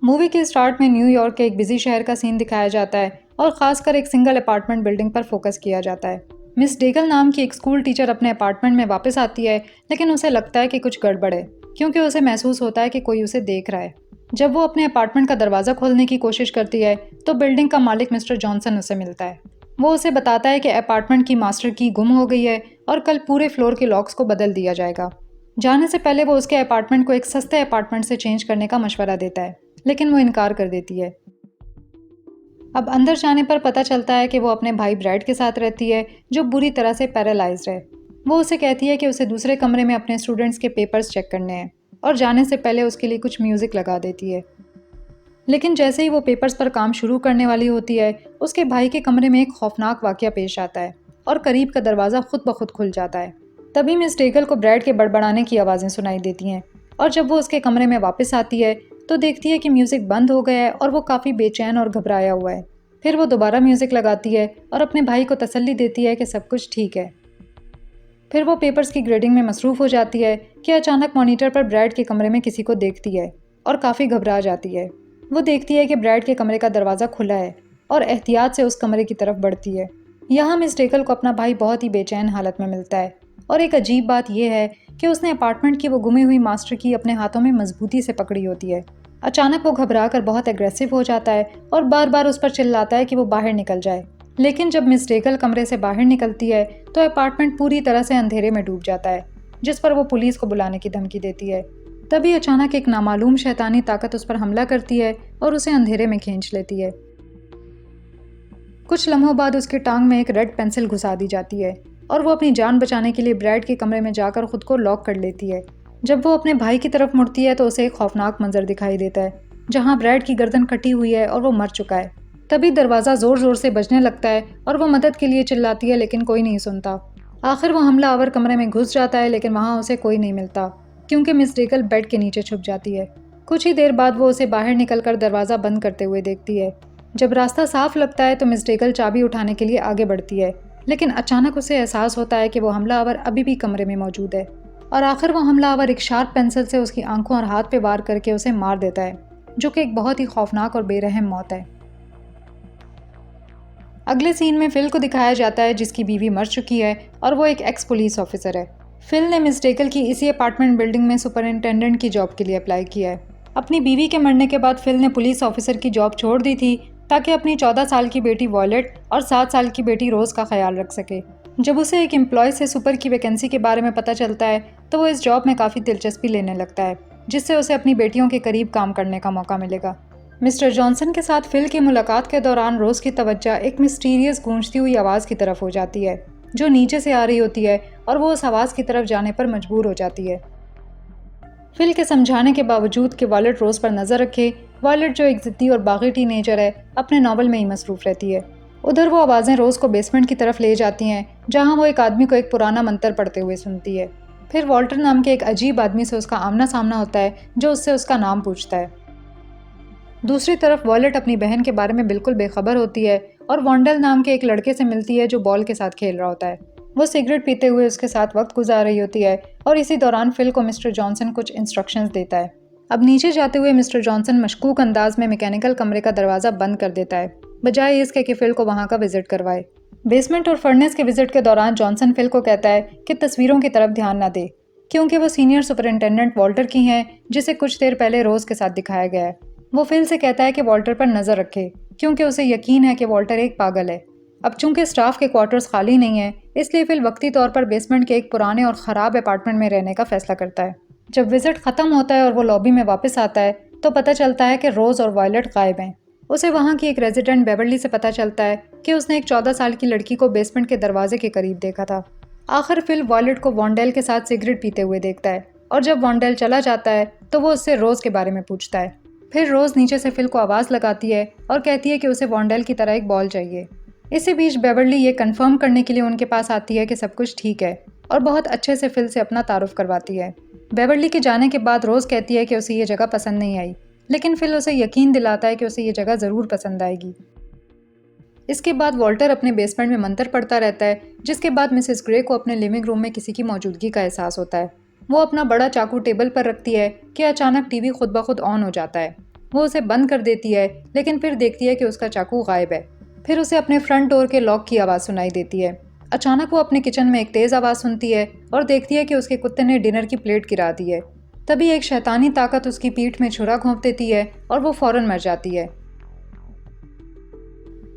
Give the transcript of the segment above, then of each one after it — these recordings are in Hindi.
मूवी के स्टार्ट में न्यूयॉर्क के एक बिजी शहर का सीन दिखाया जाता है और खासकर एक सिंगल अपार्टमेंट बिल्डिंग पर फोकस किया जाता है। मिस डेगल नाम की एक स्कूल टीचर अपने अपार्टमेंट में वापस आती है, लेकिन उसे लगता है कि कुछ गड़बड़ है, क्योंकि उसे महसूस होता है कि कोई उसे देख रहा है। जब वो अपने अपार्टमेंट का दरवाज़ा खोलने की कोशिश करती है तो बिल्डिंग का मालिक मिस्टर जॉनसन उसे मिलता है। वो उसे बताता है कि अपार्टमेंट की मास्टर की गुम हो गई है और कल पूरे फ्लोर के लॉक्स को बदल दिया जाएगा। जाने से पहले वो उसके अपार्टमेंट को एक सस्ते अपार्टमेंट से चेंज करने का मशवरा देता है, लेकिन वो इनकार कर देती है। अब अंदर जाने पर पता चलता है कि वो अपने भाई ब्रैड के साथ रहती है, जो बुरी तरह से पैरालाइज्ड है। वो उसे कहती है कि उसे दूसरे कमरे में अपने स्टूडेंट्स के पेपर्स चेक करने हैं और जाने से पहले उसके लिए कुछ म्यूज़िक लगा देती है। लेकिन जैसे ही वो पेपर्स पर काम शुरू करने वाली होती है, उसके भाई के कमरे में एक खौफनाक वाकया पेश आता है और करीब का दरवाज़ा खुद ब खुद खुल जाता है। तभी मिस डेगल को ब्रैड के बड़बड़ाने की आवाज़ें सुनाई देती हैं और जब वो उसके कमरे में वापस आती है तो देखती है कि म्यूज़िक बंद हो गया है और वो काफ़ी बेचैन और घबराया हुआ है। फिर वो दोबारा म्यूज़िक लगाती है और अपने भाई को तसल्ली देती है कि सब कुछ ठीक है। फिर वो पेपर्स की ग्रेडिंग में मसरूफ़ हो जाती है कि अचानक मॉनिटर पर ब्रैड के कमरे में किसी को देखती है और काफ़ी घबरा जाती है। वो देखती है कि ब्रैड के कमरे का दरवाज़ा खुला है और एहतियात से उस कमरे की तरफ बढ़ती है। यहाँ मिस डेगल को अपना भाई बहुत ही बेचैन हालत में मिलता है और एक अजीब बात यह है कि उसने अपार्टमेंट की वो गुमी हुई मास्टर की अपने हाथों में मजबूती से पकड़ी होती है। अचानक वो घबरा कर बहुत एग्रेसिव हो जाता है और बार बार उस पर चिल्लाता है कि वो बाहर निकल जाए। लेकिन जब मिस डेगल कमरे से बाहर निकलती है तो अपार्टमेंट पूरी तरह से अंधेरे में डूब जाता है, जिस पर वो पुलिस को बुलाने की धमकी देती है। तभी अचानक एक नामालूम शैतानी ताकत उस पर हमला करती है और उसे अंधेरे में खींच लेती है। कुछ लम्हों बाद उसकी टांग में एक रेड पेंसिल घुसा दी जाती है और वो अपनी जान बचाने के लिए ब्रैड के कमरे में जाकर खुद को लॉक कर लेती है। जब वो अपने भाई की तरफ मुड़ती है तो उसे एक खौफनाक मंजर दिखाई देता है, जहाँ ब्रैड की गर्दन कटी हुई है और वो मर चुका है। तभी दरवाज़ा ज़ोर ज़ोर से बजने लगता है और वो मदद के लिए चिल्लाती है, लेकिन कोई नहीं सुनता। आखिर वो हमलावर कमरे में घुस जाता है, लेकिन वहाँ उसे कोई नहीं मिलता, क्योंकि मिस डेगल बेड के नीचे छुप जाती है। कुछ ही देर बाद वो उसे बाहर निकलकर दरवाज़ा बंद करते हुए देखती है। जब रास्ता साफ लगता है तो मिस डेगल चाबी उठाने के लिए आगे बढ़ती है, लेकिन अचानक उसे एहसास होता है कि वो हमलावर अभी भी कमरे में मौजूद है और आखिर वो हमलावर एक शार्प पेंसिल से उसकी आंखों और हाथ पे वार करके उसे मार देता है, जो कि एक बहुत ही खौफनाक और बेरहम मौत है। अगले सीन में फिल को दिखाया जाता है, जिसकी बीवी मर चुकी है और वो एक एक्स पुलिस ऑफिसर है। फिल ने मिस डेगल की इसी अपार्टमेंट बिल्डिंग में सुपरिंटेंडेंट की जॉब के लिए अप्लाई किया है। अपनी बीवी के मरने के बाद फिल ने पुलिस ऑफिसर की जॉब छोड़ दी थी ताकि अपनी 14 साल की बेटी वॉयलेट और 7 साल की बेटी रोज़ का ख्याल रख सके। जब उसे एक एम्प्लॉय से सुपर की वैकेंसी के बारे में पता चलता है तो वो इस जॉब में काफ़ी दिलचस्पी लेने लगता है, जिससे उसे अपनी बेटियों के करीब काम करने का मौका मिलेगा। मिस्टर जॉनसन के साथ फिल की मुलाकात के दौरान रोज़ की तवज्जो एक मिस्टीरियस गूंजती हुई आवाज़ की तरफ हो जाती है, जो नीचे से आ रही होती है और वो उस आवाज़ की तरफ जाने पर मजबूर हो जाती है। फिल के समझाने के बावजूद कि वॉयलेट रोज़ पर नज़र रखे, वॉयलेट जो एक ज़िद्दी और बागी टीनेजर है, अपने नावल में ही मसरूफ़ रहती है। उधर वो आवाज़ें रोज़ को बेसमेंट की तरफ ले जाती हैं, जहाँ वो एक आदमी को एक पुराना मंत्र पढ़ते हुए सुनती है। फिर वॉल्टर नाम के एक अजीब आदमी से उसका आमना सामना होता है, जो उससे उसका नाम पूछता है। दूसरी तरफ वॉयलेट अपनी बहन के बारे में बिल्कुल बेखबर होती है और वॉन्डल नाम के एक लड़के से मिलती है, जो बॉल के साथ खेल रहा होता है। वो सिगरेट पीते हुए उसके साथ वक्त गुजार रही होती है और इसी दौरान फिल को मिस्टर जॉनसन कुछ इंस्ट्रक्शंस देता है। अब नीचे जाते हुए मिस्टर जॉनसन मशकूक अंदाज में मैकेनिकल कमरे का दरवाज़ा बंद कर देता है, बजाय इसके कि फिल को वहाँ का विजिट करवाए। बेसमेंट और फर्नेस के विजिट के दौरान जॉनसन फिल को कहता है कि तस्वीरों की तरफ ध्यान न दे, क्योंकि वो सीनियर सुपरिंटेंडेंट वॉल्टर की हैं, जिसे कुछ देर पहले रोज़ के साथ दिखाया गया है। वो फिल से कहता है कि वॉल्टर पर नज़र रखे, क्योंकि उसे यकीन है कि वॉल्टर एक पागल है। अब चूंकि स्टाफ के क्वार्टर्स खाली नहीं है, इसलिए फिल वक्ती तौर पर बेसमेंट के एक पुराने और ख़राब अपार्टमेंट में रहने का फैसला करता है। जब विजिट ख़त्म होता है और वो लॉबी में वापस आता है तो पता चलता है कि रोज़ और वॉयलेट गायब हैं। उसे वहाँ की एक रेजिडेंट बेवर्ली से पता चलता है कि उसने एक 14 साल की लड़की को बेसमेंट के दरवाजे के करीब देखा था। आखिर फिल वॉयलेट को वॉन्डेल के साथ सिगरेट पीते हुए देखता है और जब वॉन्डेल चला जाता है तो वो उससे रोज़ के बारे में पूछता है। फिर रोज़ नीचे से फिल को आवाज़ लगाती है और कहती है कि उसे वॉन्डेल की तरह एक बॉल चाहिए। इसी बीच बेवर्ली ये कंफर्म करने के लिए उनके पास आती है कि सब कुछ ठीक है और बहुत अच्छे से फिल से अपना तारुफ करवाती है। बेवर्ली के जाने के बाद रोज़ कहती है कि उसे ये जगह पसंद नहीं आई, लेकिन फिल उसे यकीन दिलाता है कि उसे ये जगह ज़रूर पसंद आएगी। इसके बाद वॉल्टर अपने बेसमेंट में मंत्र पढ़ता रहता है, जिसके बाद मिसेस ग्रे को अपने लिविंग रूम में किसी की मौजूदगी का एहसास होता है। वो अपना बड़ा चाकू टेबल पर रखती है कि अचानक टीवी खुद ब खुद ऑन हो जाता है वो उसे बंद कर देती है, लेकिन फिर देखती है कि उसका चाकू गायब है। फिर उसे अपने फ्रंट डोर के लॉक की आवाज़ सुनाई देती है। अचानक वो अपने किचन में एक तेज़ आवाज़ सुनती है और देखती है कि उसके कुत्ते ने डिनर की प्लेट गिरा दी है। तभी एक शैतानी ताकत उसकी पीठ में छुरा घोंप देती है और वो फौरन मर जाती है।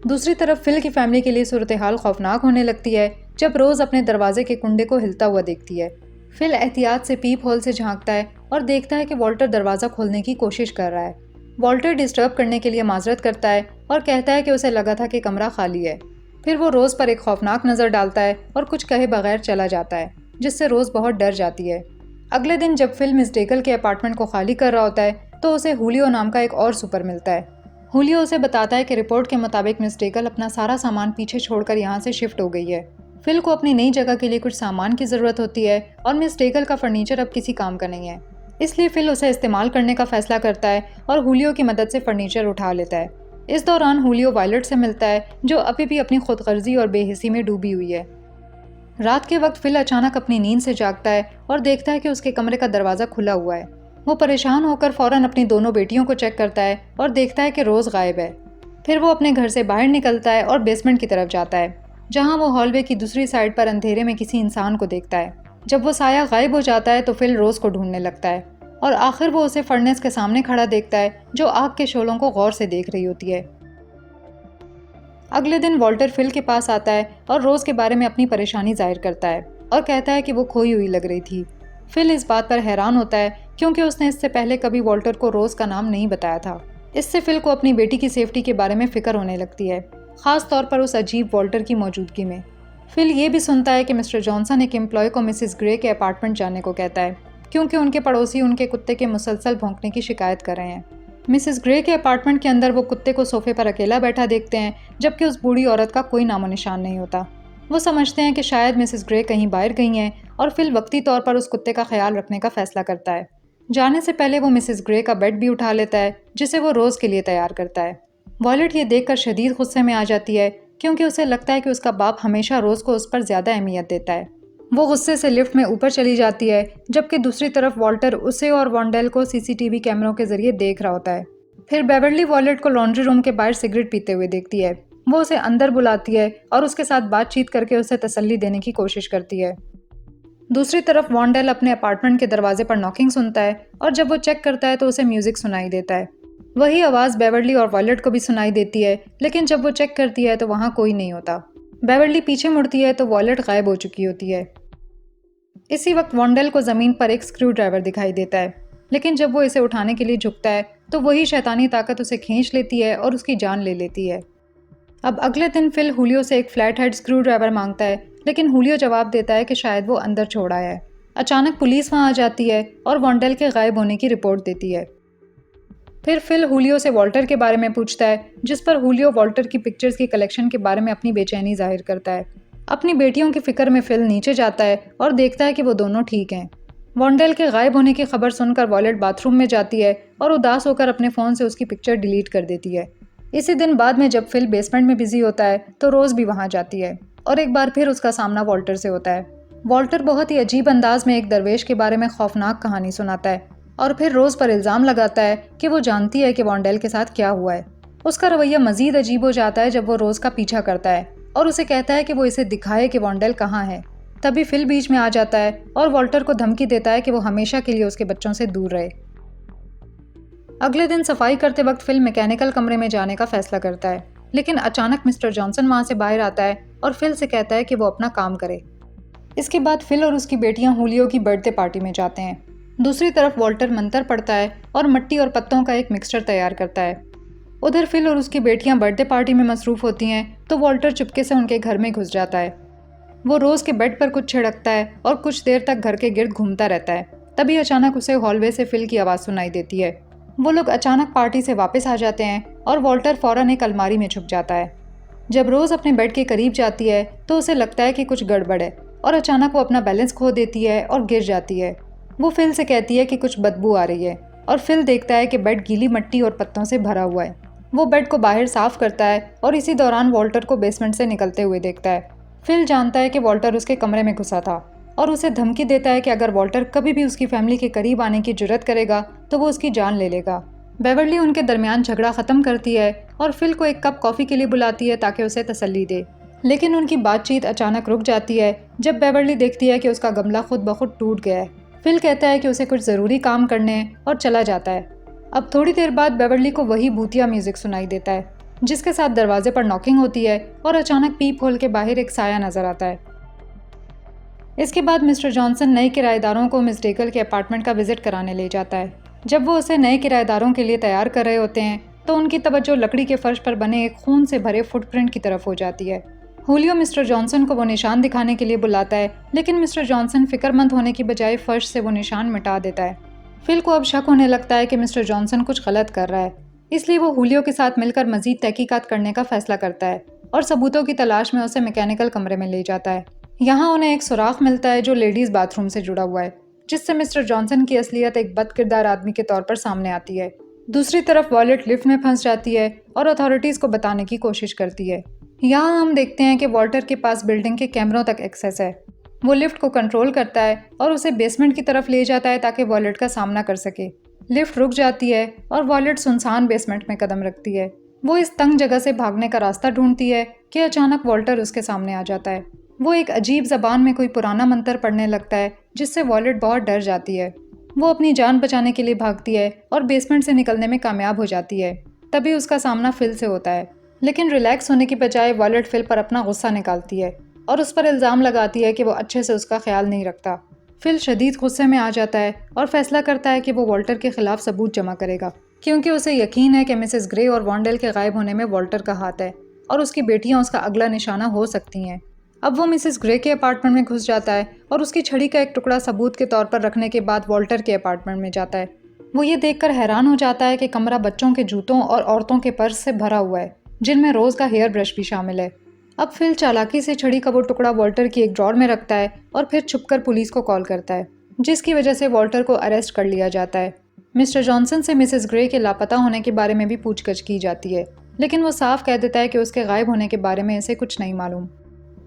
दूसरी तरफ फिल की फैमिली के लिए सूरत हाल खौफनाक होने लगती है जब रोज़ अपने दरवाजे के कुंडे को हिलता हुआ देखती है। फिल एहतियात से पीप होल से झांकता है और देखता है कि वॉल्टर दरवाज़ा खोलने की कोशिश कर रहा है। वॉल्टर डिस्टर्ब करने के लिए माजरत करता है और कहता है कि उसे लगा था कि कमरा खाली है। फिर वो रोज़ पर एक खौफनाक नज़र डालता है और कुछ कहे बगैर चला जाता है, जिससे रोज़ बहुत डर जाती है। अगले दिन जब फिल मिस डेकल के अपार्टमेंट को खाली कर रहा होता है तो उसे हुलियो नाम का एक और सुपर मिलता है। हुलियो उसे बताता है कि रिपोर्ट के मुताबिक मिस डेकल अपना सारा सामान पीछे छोड़कर यहाँ से शिफ्ट हो गई है। फिल को अपनी नई जगह के लिए कुछ सामान की ज़रूरत होती है और मिस डेकल का फर्नीचर अब किसी काम का नहीं है, इसलिए फिल उसे इस्तेमाल करने का फैसला करता है और हुलियो की मदद से फर्नीचर उठा लेता है। इस दौरान हुलियो वायलट से मिलता है, जो अभी भी अपनी खुदगर्जी और बेहिसी में डूबी हुई है। रात के वक्त फिल अचानक अपनी नींद से जागता है और देखता है कि उसके कमरे का दरवाज़ा खुला हुआ है। वो परेशान होकर फौरन अपनी दोनों बेटियों को चेक करता है और देखता है कि रोज़ गायब है। फिर वो अपने घर से बाहर निकलता है और बेसमेंट की तरफ जाता है, जहाँ वो हॉलवे की दूसरी साइड पर अंधेरे में किसी इंसान को देखता है। जब वो साया गायब हो जाता है तो फिल रोज़ को ढूंढने लगता है और आखिर वो उसे फर्नेस के सामने खड़ा देखता है, जो आग के शोलों को गौर से देख रही होती है। अगले दिन वॉल्टर फिल के पास आता है और रोज़ के बारे में अपनी परेशानी जाहिर करता है और कहता है कि वो खोई हुई लग रही थी। फिल इस बात पर हैरान होता है क्योंकि उसने इससे पहले कभी वॉल्टर को रोज़ का नाम नहीं बताया था। इससे फिल को अपनी बेटी की सेफ्टी के बारे में फिक्र होने लगती है, ख़ास तौर पर उस अजीब वॉल्टर की मौजूदगी में। फिल ये भी सुनता है कि मिस्टर जॉनसन एक एम्प्लॉय को मिसिस ग्रे के अपार्टमेंट जाने को कहता है, क्योंकि उनके पड़ोसी उनके कुत्ते के मुसलसल भौंकने की शिकायत कर रहे हैं। मिसिस ग्रे के अपार्टमेंट के अंदर वो कुत्ते को सोफे पर अकेला बैठा देखते हैं, जबकि उस बूढ़ी औरत का कोई नामो निशान नहीं होता। वो समझते हैं कि शायद मिसिस ग्रे कहीं बाहर गई हैं और फिल वक्ती तौर पर उस कुत्ते का ख्याल रखने का फैसला करता है। जाने से पहले वो मिसिस ग्रे का बेड भी उठा लेता है, जिसे वो रोज़ के लिए तैयार करता है। वॉयलेट ये देखकर शदीद गुस्से में आ जाती है, क्योंकि उसे लगता है कि उसका बाप हमेशा रोज़ को उस पर ज़्यादा अहमियत देता है। वो गुस्से से लिफ्ट में ऊपर चली जाती है, जबकि दूसरी तरफ वॉल्टर उसे और वॉन्डेल को सीसीटीवी कैमरों के जरिए देख रहा होता है। फिर बेवर्ली वॉयलेट को लॉन्ड्री रूम के बाहर सिगरेट पीते हुए देखती है। वो उसे अंदर बुलाती है और उसके साथ बातचीत करके उसे तसल्ली देने की कोशिश करती है। दूसरी तरफ वॉन्डेल अपने अपार्टमेंट के दरवाजे पर नॉकिंग सुनता है और जब वो चेक करता है तो उसे म्यूजिक सुनाई देता है। वही आवाज़ बेवर्ली और वॉयलेट को भी सुनाई देती है, लेकिन जब वो चेक करती है तो वहाँ कोई नहीं होता। बेवर्ली पीछे मुड़ती है तो वॉयलेट गायब हो चुकी होती है। इसी वक्त वॉन्डेल को ज़मीन पर एक स्क्रू ड्राइवर दिखाई देता है, लेकिन जब वो इसे उठाने के लिए झुकता है तो वही शैतानी ताकत उसे खींच लेती है और उसकी जान ले लेती है। अब अगले दिन फिल हुलियो से एक फ्लैट हेड स्क्रू ड्राइवर मांगता है, लेकिन हुलियो जवाब देता है कि शायद वो अंदर छोड़ आया है। अचानक पुलिस वहाँ आ जाती है और वॉन्डेल के गायब होने की रिपोर्ट देती है। फिर फिल हुलियो से वॉल्टर के बारे में पूछता है, जिस पर हुलियो वॉल्टर की पिक्चर्स की कलेक्शन के बारे में अपनी बेचैनी जाहिर करता है। अपनी बेटियों की फिक्र में फिल नीचे जाता है और देखता है कि वो दोनों ठीक हैं। वॉन्डेल के गायब होने की खबर सुनकर वॉलेट बाथरूम में जाती है और उदास होकर अपने फ़ोन से उसकी पिक्चर डिलीट कर देती है। इसी दिन बाद में जब फिल बेसमेंट में बिजी होता है तो रोज़ भी वहाँ जाती है और एक बार फिर उसका सामना वॉल्टर से होता है। वॉल्टर बहुत ही अजीब अंदाज में एक दरवेश के बारे में खौफनाक कहानी सुनाता है और फिर रोज़ पर इल्ज़ाम लगाता है कि वो जानती है कि वॉन्डेल के साथ क्या हुआ है। उसका रवैया मज़ीद अजीब हो जाता है जब वो रोज़ का पीछा करता है और उसे कहता है कि वो इसे दिखाए कि वॉन्डेल कहाँ है। तभी फिल बीच में आ जाता है और वॉल्टर को धमकी देता है कि वो हमेशा के लिए उसके बच्चों से दूर रहे। अगले दिन सफाई करते वक्त फिल मैकेनिकल कमरे में जाने का फैसला करता है, लेकिन अचानक मिस्टर जॉनसन वहाँ से बाहर आता है और फिल से कहता है कि वो अपना काम करे। इसके बाद फिल और उसकी बेटियां हुलियो की बर्थडे पार्टी में जाते हैं। दूसरी तरफ वॉल्टर मंतर पढ़ता है और मिट्टी और पत्तों का एक मिक्सचर तैयार करता है। उधर फिल और उसकी बेटियां बर्थडे पार्टी में मसरूफ़ होती हैं तो वॉल्टर चुपके से उनके घर में घुस जाता है। वो रोज़ के बेड पर कुछ छिड़कता है और कुछ देर तक घर के गिर्द घूमता रहता है। तभी अचानक उसे हॉलवे से फिल की आवाज़ सुनाई देती है। वो लोग अचानक पार्टी से वापस आ जाते हैं और वॉल्टर फ़ौरन एक अलमारी में छुप जाता है। जब रोज़ अपने बेड के करीब जाती है तो उसे लगता है कि कुछ गड़बड़ है और अचानक वो अपना बैलेंस खो देती है और गिर जाती है। वो फिल से कहती है कि कुछ बदबू आ रही है और फिल देखता है कि बेड गीली मिट्टी और पत्तों से भरा हुआ है। वो बेड को बाहर साफ करता है और इसी दौरान वॉल्टर को बेसमेंट से निकलते हुए देखता है। फिल जानता है कि वॉल्टर उसके कमरे में घुसा था और उसे धमकी देता है कि अगर वॉल्टर कभी भी उसकी फैमिली के करीब आने की जुर्रत करेगा तो वो उसकी जान ले लेगा। बेवर्ली उनके दरमियान झगड़ा ख़त्म करती है और फिल को एक कप कॉफ़ी के लिए बुलाती है ताकि उसे तसल्ली दे। लेकिन उनकी बातचीत अचानक रुक जाती है जब बेवर्ली देखती है कि उसका गमला खुद ब खुद टूट गया है। फिल कहता है कि उसे कुछ ज़रूरी काम करने हैं और चला जाता है। अब थोड़ी देर बाद बेवर्ली को वही भूतिया म्यूज़िक सुनाई देता है, जिसके साथ दरवाजे पर नॉकिंग होती है और अचानक पीप होल के बाहर एक साया नज़र आता है। इसके बाद मिस्टर जॉनसन नए किराएदारों को मिस डेकल के अपार्टमेंट का विजिट कराने ले जाता है। जब वो उसे नए किराएदारों के लिए तैयार कर रहे होते हैं तो उनकी तवज्जो लकड़ी के फर्श पर बने एक खून से भरे फुटप्रिंट की तरफ हो जाती है। हुलियो मिस्टर जॉनसन को वो निशान दिखाने के लिए बुलाता है, लेकिन मिस्टर जॉनसन फिक्रमंद होने की बजाय फर्श से वो निशान मिटा देता है। फिल को अब शक होने लगता है कि मिस्टर जॉनसन कुछ गलत कर रहा है, इसलिए वो हुलियो के साथ मिलकर मजीद तहकीकात करने का फैसला करता है और सबूतों की तलाश में उसे मैकेनिकल कमरे में ले जाता है। यहाँ उन्हें एक सुराख मिलता है जो लेडीज़ बाथरूम से जुड़ा हुआ है, जिससे मिस्टर जॉनसन की असलियत एक बदकिरदार आदमी के तौर पर सामने आती है। दूसरी तरफ वॉलेट लिफ्ट में फंस जाती है और अथॉरिटीज़ को बताने की कोशिश करती है। यहाँ हम देखते हैं कि वॉल्टर के पास बिल्डिंग के कैमरों तक एक्सेस है। वो लिफ्ट को कंट्रोल करता है और उसे बेसमेंट की तरफ ले जाता है ताकि वॉलेट का सामना कर सके। लिफ्ट रुक जाती है और वॉलेट सुनसान बेसमेंट में कदम रखती है। वो इस तंग जगह से भागने का रास्ता ढूंढती है कि अचानक वॉल्टर उसके सामने आ जाता है। वो एक अजीब ज़बान में कोई पुराना मंत्र पढ़ने लगता है, जिससे वॉलेट बहुत डर जाती है। वो अपनी जान बचाने के लिए भागती है और बेसमेंट से निकलने में कामयाब हो जाती है। तभी उसका सामना फिल से होता है, लेकिन रिलैक्स होने की बजाय वॉलेट फिल पर अपना गुस्सा निकालती है और उस पर इल्ज़ाम लगाती है कि वो अच्छे से उसका ख्याल नहीं रखता। फिल शदीद गुस्से में आ जाता है और फैसला करता है कि वो वॉल्टर के खिलाफ सबूत जमा करेगा, क्योंकि उसे यकीन है कि मिसेस ग्रे और वॉन्डेल के गायब होने में वॉल्टर का हाथ है और उसकी बेटियां उसका अगला निशाना हो सकती हैं। अब वो मिसेस ग्रे के अपार्टमेंट में घुस जाता है और उसकी छड़ी का एक टुकड़ा सबूत के तौर पर रखने के बाद वॉल्टर के अपार्टमेंट में जाता है। वो ये देखकर हैरान हो जाता है कि कमरा बच्चों के जूतों और औरतों के पर्स से भरा हुआ है, जिनमें रोज़ का हेयर ब्रश भी शामिल है। अब फिल चालाकी से छड़ी का वो टुकड़ा वॉल्टर की एक ड्रॉर में रखता है और फिर छुपकर पुलिस को कॉल करता है, जिसकी वजह से वॉल्टर को अरेस्ट कर लिया जाता है। मिस्टर जॉनसन से मिसेस ग्रे के लापता होने के बारे में भी पूछगछ की जाती है, लेकिन वो साफ कह देता है कि उसके गायब होने के बारे में इसे कुछ नहीं मालूम।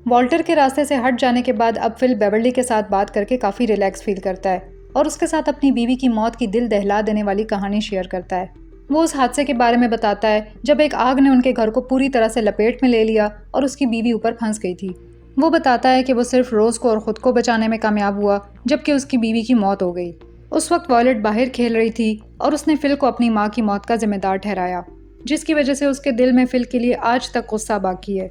वॉल्टर के रास्ते से हट जाने के बाद अब फिल बेवर्ली के साथ बात करके काफ़ी रिलैक्स फील करता है और उसके साथ अपनी बीवी की मौत की दिल दहला देने वाली कहानी शेयर करता है। वो उस हादसे के बारे में बताता है जब एक आग ने उनके घर को पूरी तरह से लपेट में ले लिया और उसकी बीवी ऊपर फंस गई थी। वो बताता है कि वो सिर्फ रोज़ को और ख़ुद को बचाने में कामयाब हुआ, जबकि उसकी बीवी की मौत हो गई। उस वक्त वॉलेट बाहर खेल रही थी और उसने फिल को अपनी माँ की मौत का जिम्मेदार ठहराया, जिसकी वजह से उसके दिल में फिल के लिए आज तक गुस्सा बाकी है।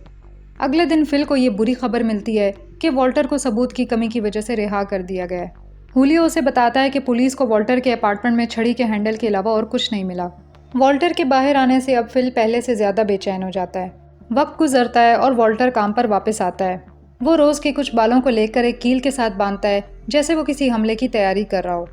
अगले दिन फिल को ये बुरी खबर मिलती है कि वॉल्टर को सबूत की कमी की वजह से रिहा कर दिया गया है। हुलियो उसे बताता है कि पुलिस को वॉल्टर के अपार्टमेंट में छड़ी के हैंडल के अलावा और कुछ नहीं मिला। वॉल्टर के बाहर आने से अब फिल पहले से ज़्यादा बेचैन हो जाता है। वक्त गुजरता है और वॉल्टर काम पर वापस आता है। वो रोज़ के कुछ बालों को लेकर एक कील के साथ बांधता है, जैसे वो किसी हमले की तैयारी कर रहा हो।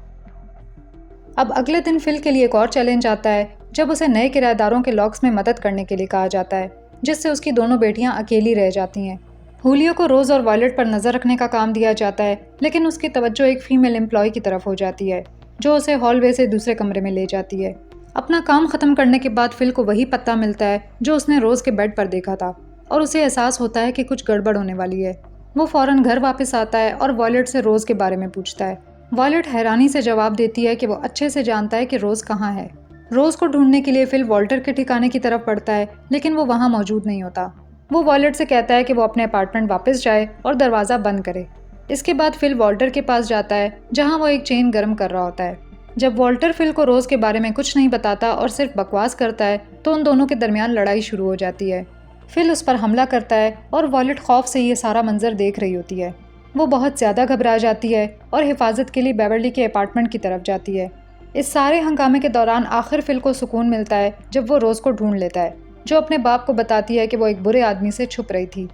अब अगले दिन फिल के लिए एक और चैलेंज आता है जब उसे नए किराएदारों के लॉक्स में मदद करने के लिए कहा जाता है, जिससे उसकी दोनों बेटियां अकेली रह जाती हैं। हुलियो को रोज़ और वॉलेट पर नज़र रखने का काम दिया जाता है, लेकिन उसकी तवज्जो एक फीमेल एम्प्लॉय की तरफ हो जाती है, जो उसे हॉलवे से दूसरे कमरे में ले जाती है। अपना काम ख़त्म करने के बाद फिल को वही पत्ता मिलता है जो उसने रोज़ के बेड पर देखा था और उसे एहसास होता है कि कुछ गड़बड़ होने वाली है। वो फ़ौरन घर वापस आता है और वॉलेट से रोज़ के बारे में पूछता है। वॉलेट हैरानी से जवाब देती है कि वो अच्छे से जानता है कि रोज़ कहाँ है। रोज़ को ढूंढने के लिए फिल वॉल्टर के ठिकाने की तरफ बढ़ता है, लेकिन वो वहाँ मौजूद नहीं होता। वो वॉलेट से कहता है कि वो अपने अपार्टमेंट वापस जाए और दरवाज़ा बंद करे। इसके बाद फिल वॉल्टर के पास जाता है, जहाँ वो एक चेन गर्म कर रहा होता है। जब वॉल्टर फिल को रोज़ के बारे में कुछ नहीं बताता और सिर्फ बकवास करता है, तो उन दोनों के दरमियान लड़ाई शुरू हो जाती है। फिल उस पर हमला करता है और वॉलेट खौफ से ये सारा मंजर देख रही होती है। वो बहुत ज़्यादा घबरा जाती है और हिफाजत के लिए बेवर्ली के अपार्टमेंट की तरफ जाती है। इस सारे हंगामे के दौरान आखिर फिल को सुकून मिलता है जब वो रोज़ को ढूंढ लेता है, जो अपने बाप को बताती है कि वो एक बुरे आदमी से छुप रही थी।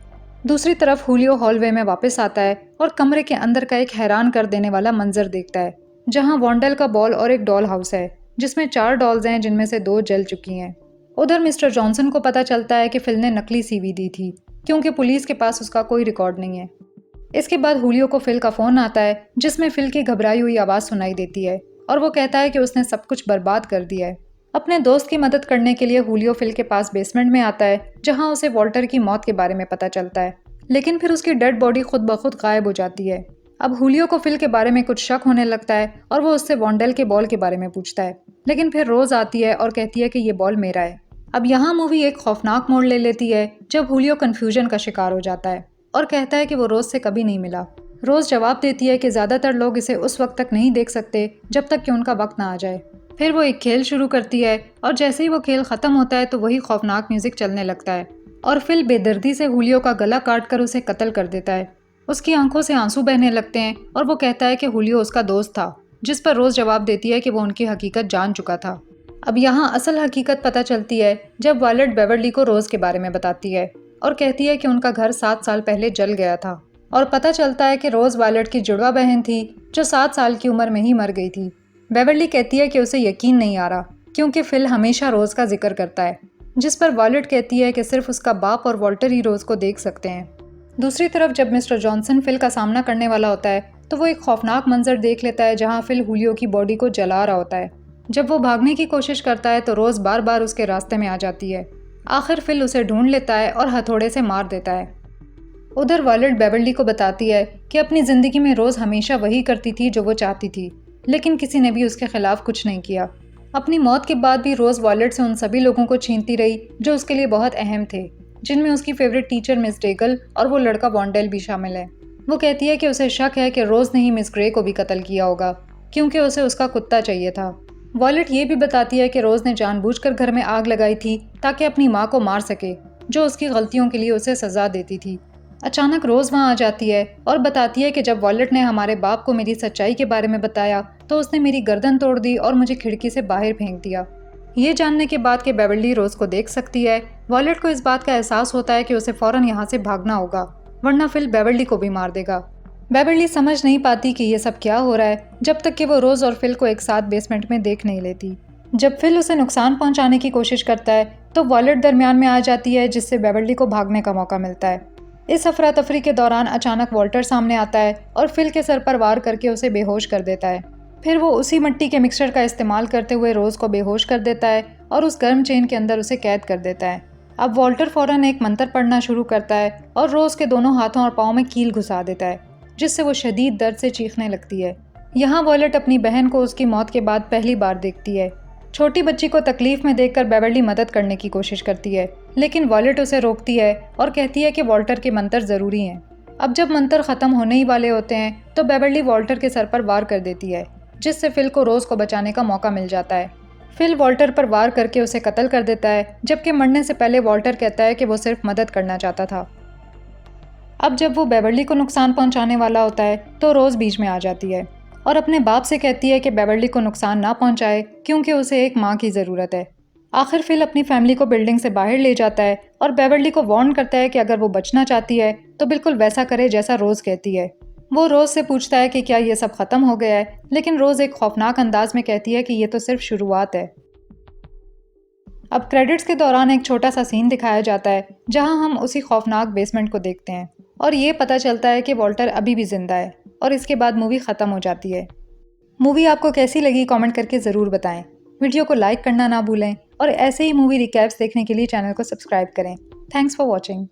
दूसरी तरफ हुलियो हॉलवे में वापस आता है और कमरे के अंदर का एक हैरान कर देने वाला मंजर देखता है, जहाँ वॉन्डेल का बॉल और एक डॉल हाउस है, जिसमें 4 डॉल्स हैं, जिनमें से 2 जल चुकी हैं। उधर मिस्टर जॉनसन को पता चलता है कि फिल ने नकली सीवी दी थी, क्योंकि पुलिस के पास उसका कोई रिकॉर्ड नहीं है। इसके बाद हुलियो को फिल का फ़ोन आता है, जिसमें फिल की घबराई हुई आवाज़ सुनाई देती है और वो कहता है कि उसने सब कुछ बर्बाद कर दिया है। अपने दोस्त की मदद करने के लिए हुलियो फिल के पास बेसमेंट में आता है, जहां उसे वॉल्टर की मौत के बारे में पता चलता है, लेकिन फिर उसकी डेड बॉडी खुद ब खुद गायब हो जाती है। अब हुलियो को फिल के बारे में कुछ शक होने लगता है और वो उससे वॉन्डेल के बॉल के बारे में पूछता है, लेकिन फिर रोज आती है और कहती है कि ये बॉल मेरा है। अब यहाँ मूवी एक खौफनाक मोड़ ले लेती है जब हुलियो कंफ्यूजन का शिकार हो जाता है और कहता है कि वो रोज से कभी नहीं मिला। रोज जवाब देती है कि ज्यादातर लोग इसे उस वक्त तक नहीं देख सकते जब तक कि उनका वक्त ना आ जाए। फिर वो एक खेल शुरू करती है और जैसे ही वो खेल खत्म होता है तो वही खौफनाक म्यूजिक चलने लगता है और फिल बेदर्दी से हुलियो का गला काट कर उसे कत्ल कर देता है। उसकी आंखों से आंसू बहने लगते हैं और वो कहता है कि हुलियो उसका दोस्त था, जिस पर रोज जवाब देती है कि वो उनकी हकीकत जान चुका था। अब यहाँ असल हकीकत पता चलती है जब वायलेट बेवर्ली को रोज के बारे में बताती है और कहती है कि उनका घर 7 साल पहले जल गया था और पता चलता है कि रोज वायलेट की जुड़वा बहन थी जो 7 साल की उम्र में ही मर गई थी। बेवर्ली कहती है कि उसे यकीन नहीं आ रहा क्योंकि फिल हमेशा रोज का जिक्र करता है, जिस पर वायलेट कहती है कि सिर्फ उसका बाप और वॉल्टर ही रोज को देख सकते हैं। दूसरी तरफ जब मिस्टर जॉनसन फिल का सामना करने वाला होता है तो वो एक खौफनाक मंजर देख लेता है जहाँ फिल हुलियो की बॉडी को जला रहा होता है। जब वो भागने की कोशिश करता है तो रोज बार बार उसके रास्ते में आ जाती है। आखिर फिल उसे ढूंढ लेता है और हथौड़े से मार देता है। उधर वायलेट बेवर्ली को बताती है कि अपनी ज़िंदगी में रोज़ हमेशा वही करती थी जो वो चाहती थी, लेकिन किसी ने भी उसके खिलाफ कुछ नहीं किया। अपनी मौत के बाद भी रोज़ वायलेट से उन सभी लोगों को छीनती रही जो उसके लिए बहुत अहम थे, जिनमें उसकी फेवरेट टीचर मिस डेगल और वो लड़का वॉन्डेल भी शामिल है। वो कहती है कि उसे शक है कि रोज़ ने ही मिस ग्रे को भी कत्ल किया होगा क्योंकि उसे उसका कुत्ता चाहिए था। वायलेट ये भी बताती है कि रोज़ ने जानबूझकर घर में आग लगाई थी ताकि अपनी माँ को मार सके, जो उसकी गलतियों के लिए उसे सज़ा देती थी। अचानक रोज़ वहाँ आ जाती है और बताती है कि जब वायलेट ने हमारे बाप को मेरी सच्चाई के बारे में बताया तो उसने मेरी गर्दन तोड़ दी और मुझे खिड़की से बाहर फेंक दिया। ये जानने के बाद कि बेवर्ली रोज़ को देख सकती है, वायलेट को इस बात का एहसास होता है कि उसे फ़ौरन यहाँ से भागना होगा, वरना फिल बेवर्ली को भी मार देगा। बेवर्ली समझ नहीं पाती कि ये सब क्या हो रहा है जब तक कि वो रोज़ और फिल को एक साथ बेसमेंट में देख नहीं लेती। जब फिल उसे नुकसान पहुँचाने की कोशिश करता है तो वायलेट दरमियान में आ जाती है, जिससे बेवर्ली को भागने का मौका मिलता है। इस अफरा तफरी के दौरान अचानक वॉल्टर सामने आता है और फिल के सर पर वार करके उसे बेहोश कर देता है। फिर वो उसी मिट्टी के मिक्सचर का इस्तेमाल करते हुए रोज़ को बेहोश कर देता है और उस गर्म चेन के अंदर उसे कैद कर देता है। अब वॉल्टर फ़ौरन एक मंत्र पढ़ना शुरू करता है और रोज़ के दोनों हाथों और पाँव में कील घुसा देता है, जिससे वो शदीद दर्द से चीखने लगती है। यहाँ वॉलेट अपनी बहन को उसकी मौत के बाद पहली बार देखती है। छोटी बच्ची को तकलीफ में देखकर बेवर्ली मदद करने की कोशिश करती है, लेकिन वॉलेट उसे रोकती है और कहती है कि वॉल्टर के मंत्र ज़रूरी हैं। अब जब मंत्र ख़त्म होने ही वाले होते हैं तो बेवर्ली वॉल्टर के सर पर वार कर देती है, जिससे फिल को रोज़ को बचाने का मौका मिल जाता है। फिल वॉल्टर पर वार करके उसे कत्ल कर देता है, जबकि मरने से पहले वॉल्टर कहता है कि वो सिर्फ मदद करना चाहता था। अब जब वो बेवर्ली को नुकसान पहुंचाने वाला होता है तो रोज़ बीच में आ जाती है और अपने बाप से कहती है कि बेवर्ली को नुकसान ना पहुंचाए क्योंकि उसे एक माँ की ज़रूरत है। आखिर फिल अपनी फैमिली को बिल्डिंग से बाहर ले जाता है और बेवर्ली को वार्न करता है कि अगर वो बचना चाहती है तो बिल्कुल वैसा करे जैसा रोज़ कहती है। वो रोज़ से पूछता है कि क्या ये सब ख़त्म हो गया है, लेकिन रोज़ एक खौफनाक अंदाज में कहती है कि ये तो सिर्फ शुरुआत है। अब क्रेडिट्स के दौरान एक छोटा सा सीन दिखाया जाता है जहां हम उसी खौफनाक बेसमेंट को देखते हैं और ये पता चलता है कि वॉल्टर अभी भी जिंदा है और इसके बाद मूवी ख़त्म हो जाती है। मूवी आपको कैसी लगी कमेंट करके ज़रूर बताएं। वीडियो को लाइक करना ना भूलें और ऐसे ही मूवी रिकैप्स देखने के लिए चैनल को सब्सक्राइब करें। Thanks for watching.